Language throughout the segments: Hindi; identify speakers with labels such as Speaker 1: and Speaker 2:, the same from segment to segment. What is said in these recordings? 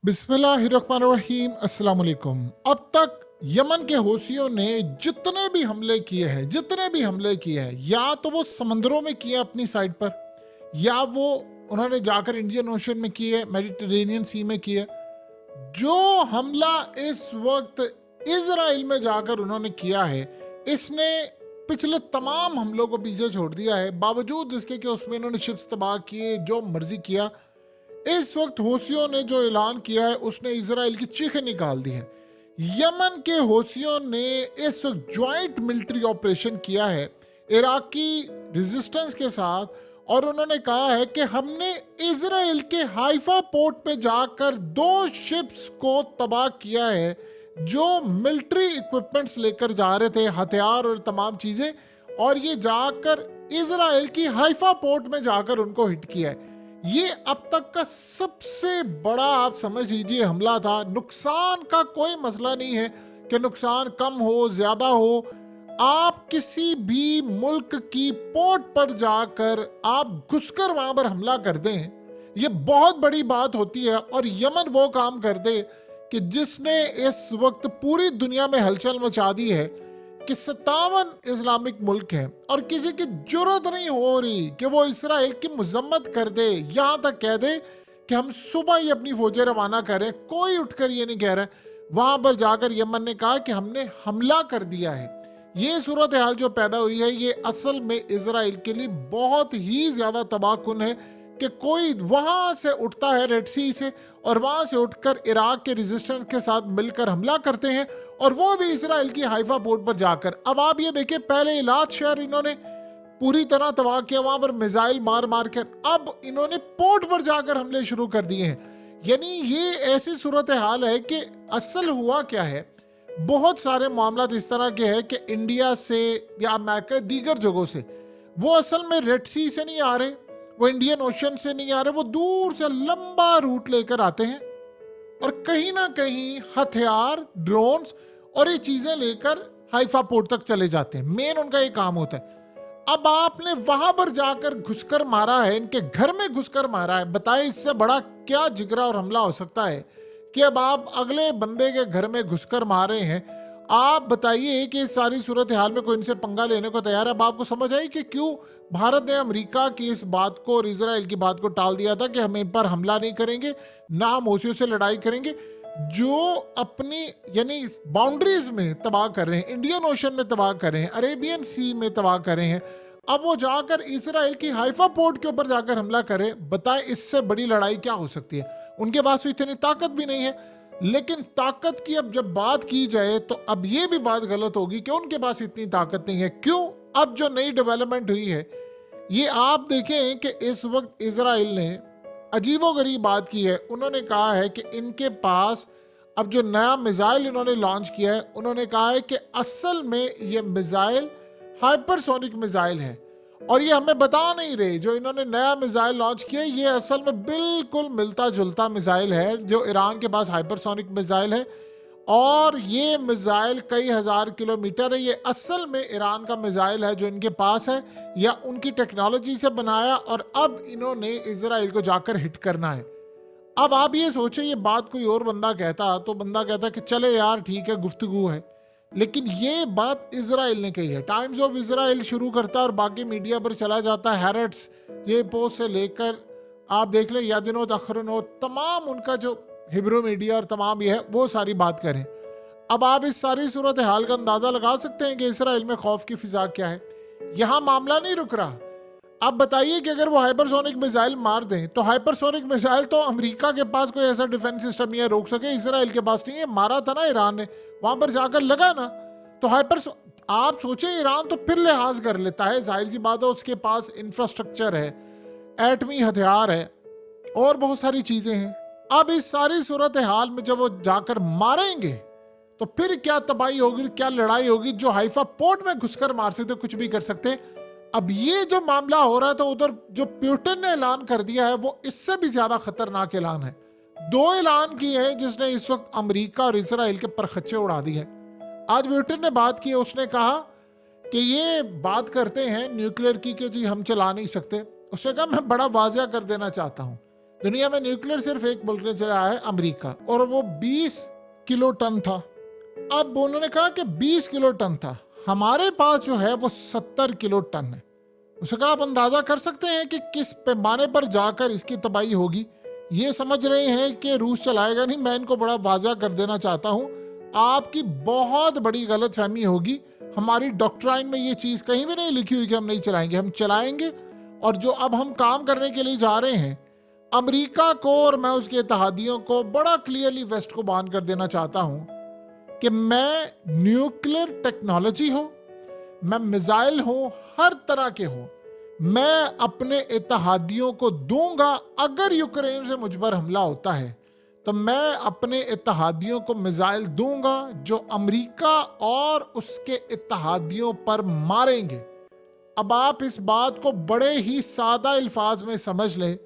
Speaker 1: बिस्मिल्लाहिर्रहमानिर्रहीम अस्सलाम वालेकुम। अब तक यमन के हौसियों ने जितने भी हमले किए हैं या तो वो समंदरों में किए अपनी साइड पर, या वो उन्होंने जाकर इंडियन ओशन में किए, मेडिटेरेनियन सी में किए। जो हमला इस वक्त इजराइल में जाकर उन्होंने किया है, इसने पिछले तमाम हमलों को पीछे छोड़ दिया है। बावजूद इसके कि उसमें इन्होंने शिप्स तबाह किए, जो मर्जी किया, इस वक्त हौसियों ने जो ऐलान किया है उसने इजराइल की चीखें निकाल दी हैं। यमन के हौसियों ने इस वक्त ज्वाइंट मिलिट्री ऑपरेशन किया है इराकी रेजिस्टेंस के साथ, और उन्होंने कहा है कि हमने इजराइल के हाइफा पोर्ट पे जाकर 2 शिप्स को तबाह किया है जो मिलिट्री इक्विपमेंट्स लेकर जा रहे थे, हथियार और तमाम चीजें, और ये जाकर इजराइल की हाइफा पोर्ट में जाकर उनको हिट किया है। ये अब तक का सबसे बड़ा, आप समझ लीजिए, हमला था। नुकसान का कोई मसला नहीं है कि नुकसान कम हो ज्यादा हो। आप किसी भी मुल्क की पोर्ट पर जाकर आप घुसकर वहां पर हमला कर दें, ये बहुत बड़ी बात होती है। और यमन वो काम कर दे कि जिसने इस वक्त पूरी दुनिया में हलचल मचा दी है कि 57 इस्लामिक मुल्क हैं और किसी की जरूरत नहीं हो रही कि वो इसराइल की मजम्मत कर दे, यहां तक कह दे कि हम सुबह ही अपनी फौजें रवाना करें। कोई उठकर ये नहीं कह रहा। वहां पर जाकर यमन ने कहा कि हमने हमला कर दिया है। ये सूरत हाल जो पैदा हुई है, ये असल में इसराइल के लिए बहुत ही ज्यादा तबाहकुन है कि कोई वहां से उठता है रेड सी से, और वहां से उठकर इराक के रेजिस्टेंस के साथ मिलकर हमला करते हैं, और वो भी इसराइल की हाइफा पोर्ट पर जाकर। अब आप ये देखिए, पहले इलाद शहर इन्होंने पूरी तरह तबाह किया, वहां पर मिसाइल मार मार कर, अब इन्होंने पोर्ट पर जाकर हमले शुरू कर दिए हैं। यानी ये ऐसी सूरत हाल है कि असल हुआ क्या है, बहुत सारे मामला इस तरह के हैं कि इंडिया से या अमेरिका दीगर जगहों से वो असल में रेड सी से नहीं आ रहे, वो इंडियन ओशन से नहीं आ रहे, वो दूर से लंबा रूट लेकर आते हैं और कहीं ना कहीं हथियार, ड्रोन्स और ये चीजें लेकर हाइफा पोर्ट तक चले जाते हैं। मेन उनका ये काम होता है। अब आपने वहां पर जाकर घुसकर मारा है, इनके घर में घुसकर मारा है। बताइए इससे बड़ा क्या जिगरा और हमला हो सकता है कि अब आप अगले बंदे के घर में घुसकर मार रहे हैं। आप बताइए कि इस सारी सूरत हाल में कोई इनसे पंगा लेने को तैयार है। अब आपको समझ आई कि क्यों भारत ने अमेरिका की इस बात को और इजराइल की बात को टाल दिया था कि हम इन पर हमला नहीं करेंगे, ना हम हौसियों से लड़ाई करेंगे। जो अपनी यानी बाउंड्रीज में तबाह कर रहे हैं, इंडियन ओशन में तबाह कर रहे हैं, अरेबियन सी में तबाह कर रहे हैं, अब वो जाकर इसराइल की हाइफा पोर्ट के ऊपर जाकर हमला करे। बताएं इससे बड़ी लड़ाई क्या हो सकती है। उनके पास तो इतनी ताकत भी नहीं है। लेकिन ताकत की अब जब बात की जाए तो अब ये भी बात गलत होगी कि उनके पास इतनी ताकत नहीं है। क्यों? अब जो नई डेवलपमेंट हुई है, ये आप देखें कि इस वक्त इसराइल ने अजीबोगरीब बात की है। उन्होंने कहा है कि इनके पास अब जो नया मिसाइल इन्होंने लॉन्च किया है, उन्होंने कहा है कि असल में ये मिसाइल हाइपरसोनिक मिसाइल है, और ये हमें बता नहीं रहे। जो इन्होंने नया मिसाइल लॉन्च किया, ये असल में बिल्कुल मिलता जुलता मिसाइल है जो ईरान के पास हाइपरसोनिक मिसाइल है, और ये मिसाइल कई हजार किलोमीटर है। ये असल में ईरान का मिसाइल है जो इनके पास है या उनकी टेक्नोलॉजी से बनाया, और अब इन्होंने इजराइल को जाकर हिट करना है। अब आप ये सोचें, ये बात कोई और बंदा कहता तो बंदा कहता कि चले यार ठीक है, गुफ्तगू है। लेकिन ये बात इजराइल ने कही है। टाइम्स ऑफ इजराइल शुरू करता है और बाकी मीडिया पर चला जाता है। हैरेट्स, ये पोस्ट से लेकर आप देख लें, यादिनोत, अखरनोत, तमाम उनका जो हिब्रू मीडिया और तमाम ये है, वो सारी बात करें। अब आप इस सारी सूरत हाल का अंदाजा लगा सकते हैं कि इसराइल में खौफ की फिजा क्या है। यहां मामला नहीं रुक रहा। आप बताइए कि अगर वो हाइपरसोनिक मिसाइल मार दें, तो हाइपरसोनिक मिसाइल तो अमेरिका के पास कोई ऐसा डिफेंस सिस्टम नहीं है रोक सके, इसराइल के पास नहीं है। मारा था ना ईरान ने, वहां पर जाकर लगा ना। तो आप सोचें, ईरान तो फिर लिहाज कर लेता है, जाहिर सी बात है, उसके पास इंफ्रास्ट्रक्चर है, एटमी हथियार है और बहुत सारी चीजें हैं। अब इस सारी सूरत हाल में जब वो जाकर मारेंगे तो फिर क्या तबाही होगी, क्या लड़ाई होगी। जो हाइफा पोर्ट में घुसकर मार सकते, कुछ भी कर सकते। अब ये जो मामला हो रहा है, तो उधर जो पुतिन ने ऐलान कर दिया है, वो इससे भी ज्यादा खतरनाक ऐलान है। 2 ऐलान किए हैं जिसने इस वक्त अमेरिका और इसराइल के परखच्चे उड़ा दिए। आज पुतिन ने बात की, उसने कहा कि ये बात करते हैं न्यूक्लियर की कि जी हम चला नहीं सकते। उसने कहा मैं बड़ा वाजिया कर देना चाहता हूं, दुनिया में न्यूक्लियर सिर्फ एक मुल्क ने चलाया है, अमेरिका, और वो 20 किलो टन था। अब उन्होंने कहा कि 20 किलो टन था, हमारे पास जो है वो 70 किलो टन है। उसने कहा आप अंदाजा कर सकते हैं कि किस पैमाने पर जाकर इसकी तबाही होगी। ये समझ रहे हैं कि रूस चलाएगा नहीं। मैं इनको बड़ा वाज़ा कर देना चाहता हूँ, आपकी बहुत बड़ी गलत फहमी होगी। हमारी डॉक्ट्राइन में ये चीज़ कहीं भी नहीं लिखी हुई कि हम नहीं चलाएंगे, हम चलाएंगे। और जो अब हम काम करने के लिए जा रहे हैं, अमेरिका को और मैं उसके इत्तेहादियों को बड़ा क्लियरली वेस्ट को बान कर देना चाहता हूँ कि मैं न्यूक्लियर टेक्नोलॉजी हो, मैं मिसाइल हो, हर तरह के हो, मैं अपने इत्तेहादियों को दूंगा। अगर यूक्रेन से मुझ पर हमला होता है तो मैं अपने इत्तेहादियों को मिसाइल दूंगा जो अमेरिका और उसके इत्तेहादियों पर मारेंगे। अब आप इस बात को बड़े ही सादा अल्फाज में समझ लें,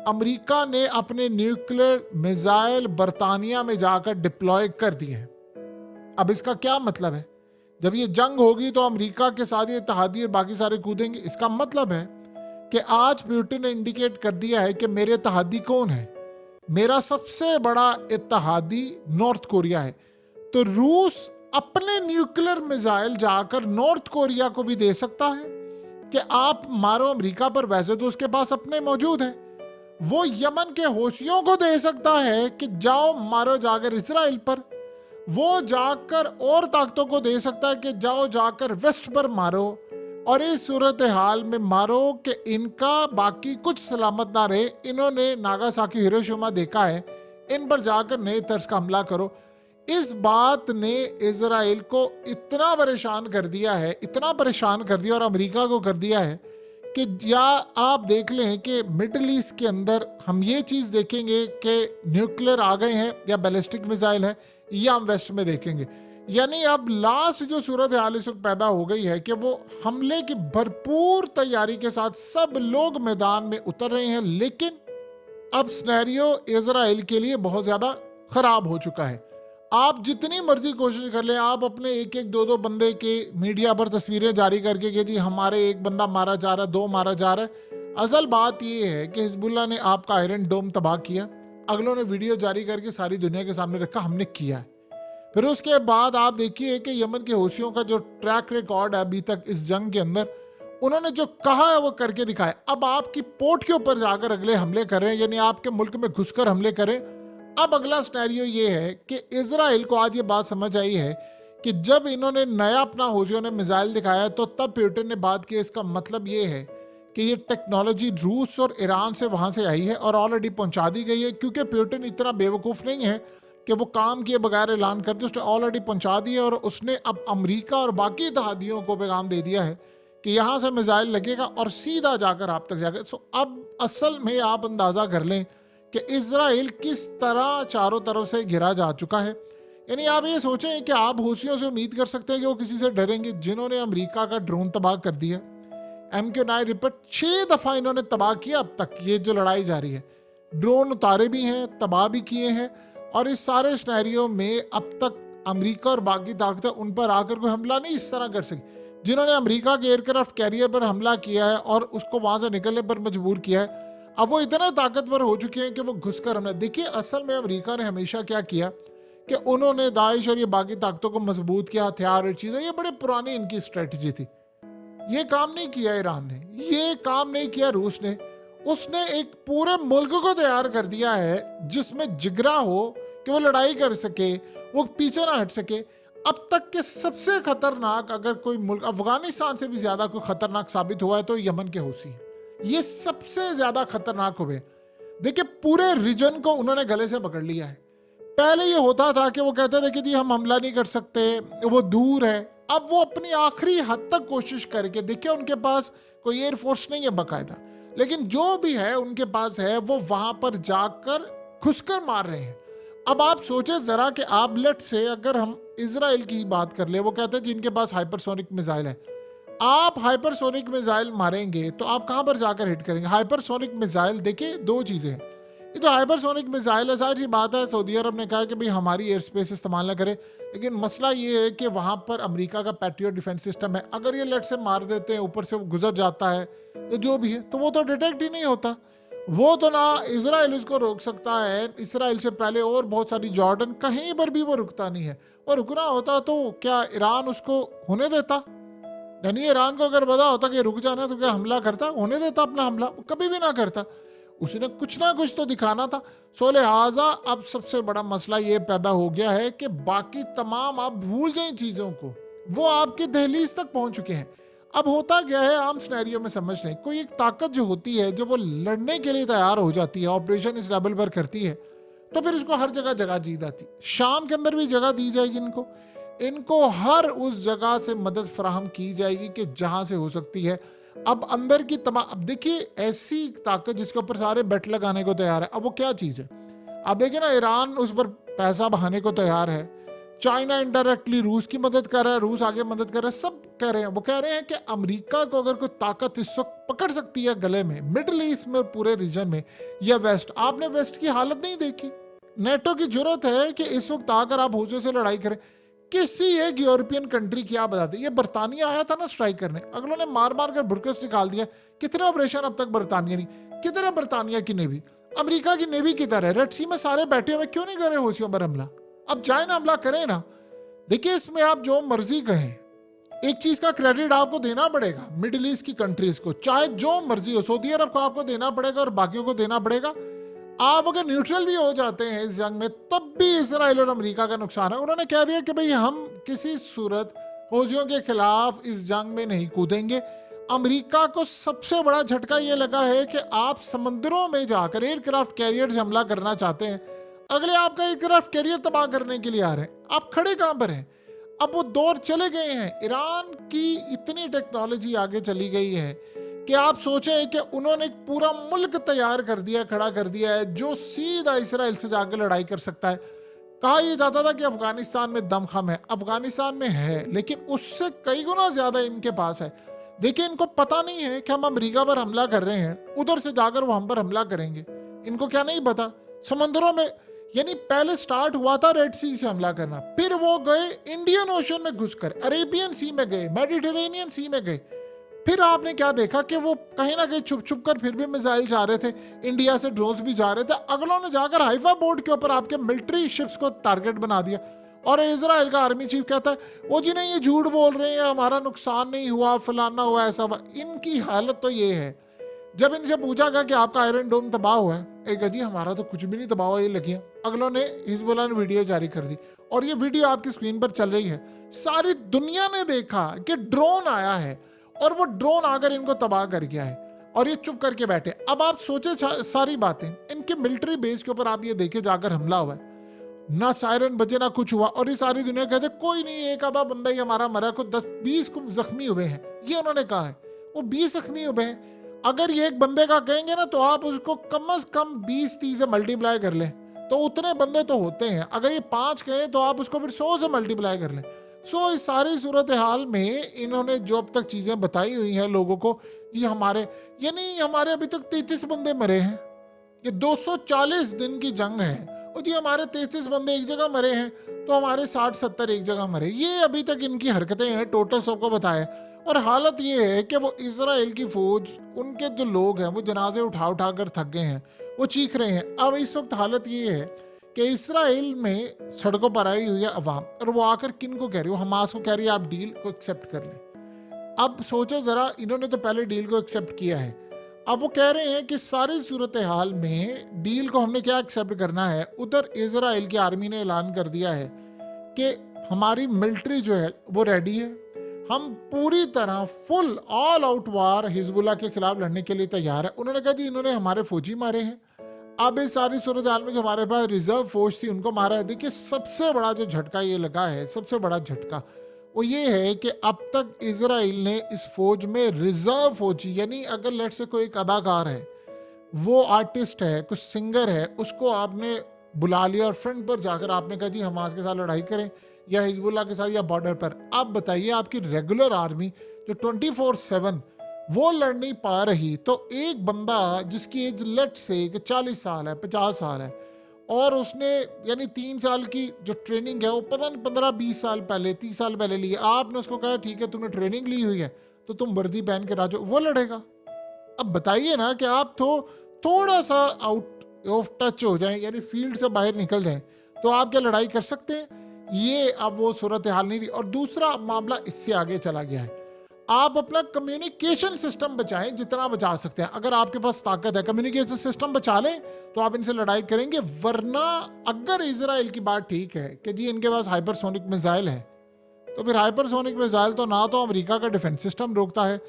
Speaker 1: अमेरिका ने अपने न्यूक्लियर मिसाइल बरतानिया में जाकर डिप्लॉय कर दिए हैं। अब इसका क्या मतलब है? जब ये जंग होगी तो अमेरिका के साथ ये इत्तेहादी और बाकी सारे कूदेंगे। इसका मतलब है कि आज पुतिन ने इंडिकेट कर दिया है कि मेरे इत्तेहादी कौन है। मेरा सबसे बड़ा इत्तेहादी नॉर्थ कोरिया है। तो रूस अपने न्यूक्लियर मिसाइल जाकर नॉर्थ कोरिया को भी दे सकता है कि आप मारो अमेरिका पर। वैसे तो उसके पास अपने मौजूद है। वो यमन के हौसियों को दे सकता है कि जाओ मारो जाकर इसराइल पर। वो जाकर और ताकतों को दे सकता है कि जाओ जाकर वेस्ट पर मारो। और इस सूरत हाल में मारो कि इनका बाकी कुछ सलामत ना रहे। इन्होंने नागासाकी हिरोशिमा देखा है, इन पर जाकर नए तर्ज का हमला करो। इस बात ने इजराइल को इतना परेशान कर दिया है, इतना परेशान कर दिया, और अमेरिका को कर दिया है कि या आप देख लें कि मिडल ईस्ट के अंदर हम ये चीज़ देखेंगे कि न्यूक्लियर आ गए हैं या बैलिस्टिक मिसाइल है, या हम वेस्ट में देखेंगे। यानी अब लास्ट जो सूरत हाल इस वक्त पैदा हो गई है कि वो हमले की भरपूर तैयारी के साथ सब लोग मैदान में उतर रहे हैं। लेकिन अब सिनेरियो इजराइल के लिए बहुत ज़्यादा ख़राब हो चुका है। आप जितनी मर्जी कोशिश कर लें, आप अपने एक एक दो दो बंदे के मीडिया पर तस्वीरें जारी करके कि जी हमारे एक बंदा मारा जा रहा है, दो मारा जा रहा है। असल बात ये है कि हिजबुल्लाह ने आपका आयरन डोम तबाह किया, अगलों ने वीडियो जारी करके सारी दुनिया के सामने रखा हमने किया है। फिर उसके बाद आप देखिए कि यमन के हौसियों का जो ट्रैक रिकॉर्ड है अभी तक इस जंग के अंदर, उन्होंने जो कहा है वो करके दिखाया। अब आपकी पोर्ट के ऊपर जाकर अगले हमले कर रहे हैं, यानी आपके मुल्क में घुसकर हमले करें। अब अगला सिनेरियो ये है कि इजराइल को आज ये बात समझ आई है कि जब इन्होंने नया अपना हौसियों ने मिसाइल दिखाया तो तब पुतिन ने बात की। इसका मतलब ये है कि ये टेक्नोलॉजी रूस और ईरान से वहाँ से आई है और ऑलरेडी पहुँचा दी गई है, क्योंकि पुतिन इतना बेवकूफ़ नहीं है कि वो काम किए बगैर ऐलान करते। उसने ऑलरेडी पहुँचा दिया और उसने अब अमेरिका और बाकी इत्तेहादियों को पैगाम दे दिया है कि यहाँ से मिसाइल लगेगा और सीधा जाकर आप तक जाएगा। सो अब असल में आप अंदाज़ा कर लें कि इजराइल किस तरह चारों तरफ से घिरा जा चुका है। यानी आप ये सोचें कि आप हूसियों से उम्मीद कर सकते हैं कि वो किसी से डरेंगे, जिन्होंने अमेरिका का ड्रोन तबाह कर दिया। MQ-9 रिपोर्ट 6 दफ़ा इन्होंने तबाह किया अब तक। ये जो लड़ाई जारी है, ड्रोन उतारे भी हैं, तबाह भी किए हैं। और इस सारे सिनेरियो में अब तक अमेरिका और बाकी ताकतें उन पर आकर कोई हमला नहीं इस तरह कर सकी। जिन्होंने अमेरिका के एयरक्राफ्ट कैरियर पर हमला किया है और उसको वहाँ से निकलने पर मजबूर किया है, अब वो इतने ताकतवर हो चुके हैं कि वो घुसकर हमला। देखिए असल में अमेरिका ने हमेशा क्या किया कि उन्होंने दाइश और ये बाकी ताकतों को मजबूत किया, हथियार और चीज़ें। ये बड़े पुरानी इनकी स्ट्रेटजी थी। ये काम नहीं किया ईरान ने, ये काम नहीं किया रूस ने। उसने एक पूरे मुल्क को तैयार कर दिया है जिसमें जिगरा हो कि वो लड़ाई कर सके, वो पीछे ना हट सके। अब तक के सबसे खतरनाक अगर कोई मुल्क अफगानिस्तान से भी ज्यादा कोई खतरनाक साबित हुआ है तो यमन के हूसी है। ये सबसे ज्यादा खतरनाक हुए। देखिए पूरे रीजन को उन्होंने गले से पकड़ लिया है। पहले ये होता था कि वो कहते थे कि जी हम हमला नहीं कर सकते, वो दूर है। अब वो अपनी आखिरी हद तक कोशिश करके, देखिए उनके पास कोई एयरफोर्स नहीं है बाकायदा, लेकिन जो भी है उनके पास है, वो वहां पर जाकर घुसकर मार रहे हैं। अब आप सोचे जरा कि आप लेट से अगर हम इजराइल की बात कर ले, वो कहते हैं जिनके पास हाइपरसोनिक मिसाइल है, आप हाइपरसोनिक मिसाइल मारेंगे तो आप कहां पर जाकर हिट करेंगे? हाइपरसोनिक मिसाइल देखिए दो चीजें हैं। ये तो हाइपरसोनिक मिसाइल है, सारी बात है, सऊदी अरब ने कहा कि भाई हमारी एयर स्पेस इस्तेमाल ना करे, लेकिन मसला ये है कि वहां पर अमेरिका का पैट्रियट डिफेंस सिस्टम है। अगर ये लेट से मार देते हैं, ऊपर से वो गुजर जाता है, तो जो भी है तो वो तो डिटेक्ट ही नहीं होता। वो तो ना इसराइल उसको रोक सकता है, इसराइल से पहले और बहुत सारी, जॉर्डन, कहीं पर भी वो रुकता नहीं है। और रुकना होता तो क्या ईरान उसको होने देता? यानी ईरान को अगर पता होता कि रुक जाना तो क्या हमला करता? होने देता अपना हमला? कभी भी ना करता। उसने कुछ ना कुछ तो दिखाना था। सो लिहाजा अब सबसे बड़ा मसला ये पैदा हो गया है कि बाकी तमाम आप भूल जाए चीज़ों को, वो आपकी दहलीज तक पहुंच चुके हैं। अब होता क्या है, आम सिनेरियो में समझ लें, कोई एक ताकत जो होती है जब वो लड़ने के लिए तैयार हो जाती है, ऑपरेशन इस लेवल पर करती है, तो फिर उसको हर जगह जगह दी जाती। शाम के अंदर भी जगह दी जाएगी इनको हर उस जगह से मदद फराहम की जाएगी कि जहां से हो सकती है। अब अंदर की तमाम, अब देखिए ऐसी ताकत जिसके ऊपर सारे बेट लगाने को तैयार है, अब वो क्या चीज़ है? अब देखिए ना, ईरान उस पर पैसा बहाने को तैयार है, चाइना इनडायरेक्टली रूस की मदद कर रहा है, रूस आगे मदद कर रहा है, सब कह रहे हैं। वो कह रहे हैं कि अमेरिका को अगर कोई ताकत इस वक्त पकड़ सकती है गले में, मिडिल ईस्ट में, पूरे रीजन में, या वेस्ट, आपने वेस्ट की हालत नहीं देखी। नेटो की जरूरत है कि इस वक्त आकर आप हौसले से लड़ाई करें। किसी एक यूरोपियन कंट्री की आप बताते, ये बरतानिया आया था ना स्ट्राइक करने, अगलों ने मार मार कर बुरकस निकाल दिया। कितने ऑपरेशन अब तक बरतानिया नहीं, कितने बरतानिया की नेवी, अमेरिका की नेवी किधर है? रेड सी में सारे बैठे हुए, क्यों नहीं करे हौसियों पर हमला? अब जाए ना, हमला करें ना। देखिए इसमें आप जो मर्जी कहें, एक चीज का क्रेडिट आपको देना पड़ेगा मिडिल ईस्ट की कंट्रीज को, चाहे जो मर्जी हो, सऊदी अरब को आपको देना पड़ेगा और बाकियों को देना पड़ेगा। आप अगर न्यूट्रल भी हो जाते हैं इस जंग में, तब भी इसराइल और अमेरिका का नुकसान है। उन्होंने कह दिया कि भाई हम किसी सूरत हौसियों के खिलाफ इस जंग में नहीं कूदेंगे। अमेरिका को सबसे बड़ा झटका ये लगा है कि आप समंदरों में जाकर एयरक्राफ्ट कैरियर से हमला करना चाहते हैं, अगले आपका एयरक्राफ्ट कैरियर तबाह करने के लिए आ रहे हैं, आप खड़े कहां पर हैं? अब वो दौर चले गए हैं। ईरान की इतनी टेक्नोलॉजी आगे चली गई है कि आप सोचें कि उन्होंने एक पूरा मुल्क तैयार कर दिया, खड़ा कर दिया है, जो सीधा इसराइल से जाकर लड़ाई कर सकता है। कहा यह जाता था कि अफगानिस्तान में दमखम है, अफगानिस्तान में है, लेकिन उससे कई गुना ज्यादा इनके पास है। देखिए इनको पता नहीं है कि हम अमेरिका पर हमला कर रहे हैं, उधर से जाकर वो हम पर हमला करेंगे। इनको क्या नहीं पता, समंदरों में, यानी पहले स्टार्ट हुआ था रेड सी से हमला करना, फिर वो गए इंडियन ओशन में घुसकर, अरेबियन सी में गए, मेडिटेरेनियन सी में गए। फिर आपने क्या देखा कि वो कहीं ना कहीं छुप छुप कर फिर भी मिसाइल जा रहे थे, इंडिया से ड्रोन्स भी जा रहे थे। अगलों ने जाकर हाइफा बोर्ड के ऊपर आपके मिलिट्री शिप्स को टारगेट बना दिया। और इजराइल का आर्मी चीफ कहता है वो जी नहीं, ये झूठ बोल रहे हैं, हमारा नुकसान नहीं हुआ, फलाना हुआ, ऐसा हुआ। इनकी हालत तो ये है, जब इनसे पूछा गया कि आपका आयरन डोम तबाह हुआ है, एक जी हमारा तो कुछ भी नहीं तबाह हुआ, ये लगियां। अगलों ने, हिजबुल्लाह ने वीडियो जारी कर दी, और ये वीडियो आपकी स्क्रीन पर चल रही है। सारी दुनिया ने देखा कि ड्रोन आया है और वो ड्रोन आकर इनको तबाह कर गया है, और ये चुप करके बैठे। अब आप सोचे सारी बातें, इनके मिलिट्री बेस के ऊपर आप ये देखे जाकर हमला हुआ है, ना सायरन बजे ना कुछ हुआ, और ये सारी दुनिया कहते कोई नहीं, एक आधा बंदा ही हमारा मरा, को 10-20 जख्मी हुए हैं, ये उन्होंने कहा है। वो 20 जख्मी हुए हैं। अगर ये एक बंदे का कहेंगे ना, तो आप उसको कम से कम 20-30 से मल्टीप्लाई कर लें, तो उतने बंदे तो होते हैं। अगर ये 5 कहें तो आप उसको फिर 100 से मल्टीप्लाई कर लें। सो इस सारी सूरत हाल में इन्होंने जो अब तक चीज़ें बताई हुई हैं लोगों को, जी हमारे, यानी हमारे अभी तक 33 बंदे मरे हैं, ये 240 दिन की जंग है, और जी हमारे 33 बंदे एक जगह मरे हैं, तो हमारे 60-70 एक जगह मरे। ये अभी तक इनकी हरकतें हैं, टोटल सबको बताया। और हालत ये है कि वो इजराइल की फौज, उनके जो लोग हैं वो जनाजे उठा उठा कर थक गए हैं, वो चीख रहे हैं। अब इस वक्त हालत ये है कि इसराइल में सड़कों पर आई हुई है अवाम, और वो आकर किन को कह रही है? वो हमास को कह रही है आप डील को एक्सेप्ट कर लें। अब सोचो जरा, इन्होंने तो पहले डील को एक्सेप्ट किया है, अब वो कह रहे हैं कि सारी सूरत हाल में डील को हमने क्या एक्सेप्ट करना है। उधर इजराइल की आर्मी ने ऐलान कर दिया है कि हमारी मिलिट्री जो है वो रेडी है, हम पूरी तरह फुल ऑल आउट वार हिजबुल्लाह के खिलाफ लड़ने के लिए तैयार है। उन्होंने कहा जी इन्होंने हमारे फौजी मारे हैं। अब इस सारी सूरत हाल में जो हमारे पास रिजर्व फौज थी उनको मारा है। देखिए सबसे बड़ा जो झटका ये लगा है, सबसे बड़ा झटका वो ये है कि अब तक इजराइल ने इस फौज में रिजर्व फौजी, यानी अगर लेट से कोई एक अदाकार है, वो आर्टिस्ट है, कुछ सिंगर है, उसको आपने बुला लिया और फ्रंट पर जाकर आपने कहा जी हमास के साथ लड़ाई करें या हिजबुल्लाह के साथ या बॉर्डर पर। आप बताइए आपकी रेगुलर आर्मी जो 24/7 वो लड़ नहीं पा रही, तो एक बंदा जिसकी एज लेट से 40 साल है, 50 साल है, और उसने यानी 3 साल की जो ट्रेनिंग है वो पता नहीं 15-20 साल पहले, 30 साल पहले ली है, आपने उसको कहा ठीक है तुमने ट्रेनिंग ली हुई है तो तुम वर्दी पहन के राजो, वो लड़ेगा? अब बताइए ना कि आप तो थोड़ा सा आउट ऑफ टच हो जाए, यानी फील्ड से बाहर निकल जाए, तो आप क्या लड़ाई कर सकते हैं? ये अब वो सूरत हाल नहीं रही। और दूसरा मामला इससे आगे चला गया है, आप अपना कम्युनिकेशन सिस्टम बचाएं जितना बचा सकते हैं। अगर आपके पास ताकत है, कम्युनिकेशन सिस्टम बचा लें, तो आप इनसे लड़ाई करेंगे। वरना अगर इजराइल की बात ठीक है कि जी इनके पास हाइपरसोनिक मिसाइल है, तो फिर हाइपरसोनिक मिसाइल तो ना तो अमेरिका का डिफेंस सिस्टम रोकता है,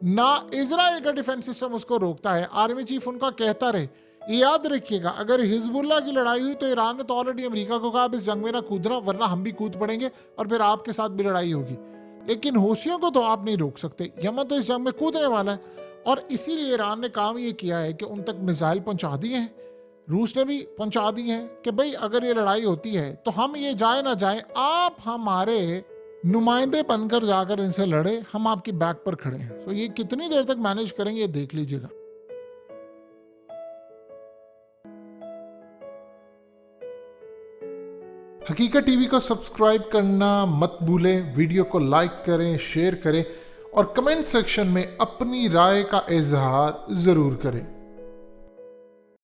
Speaker 1: ना इजराइल का डिफेंस सिस्टम उसको रोकता है। आर्मी चीफ उनका कहता रहे, याद रखिएगा, अगर हिजबुल्लाह की लड़ाई हुई तो ईरान ने तो ऑलरेडी अमेरिका को कहा अब इस जंग में ना कूदना, वरना हम भी कूद पड़ेंगे और फिर आपके साथ भी लड़ाई होगी। लेकिन हूसियों को तो आप नहीं रोक सकते, यमन तो इस जंग में कूदने वाला है। और इसीलिए ईरान ने काम ये किया है कि उन तक मिसाइल पहुंचा दिए हैं, रूस ने भी पहुंचा दिए हैं कि भाई अगर ये लड़ाई होती है तो हम ये जाए ना जाए, आप हमारे नुमाइंदे बनकर जाकर इनसे लड़े, हम आपकी बैक पर खड़े हैं। तो ये कितनी देर तक मैनेज करेंगे ये देख लीजिएगा। हकीकत टीवी को सब्सक्राइब करना मत भूलें, वीडियो को लाइक करें, शेयर करें और कमेंट सेक्शन में अपनी राय का इजहार जरूर करें।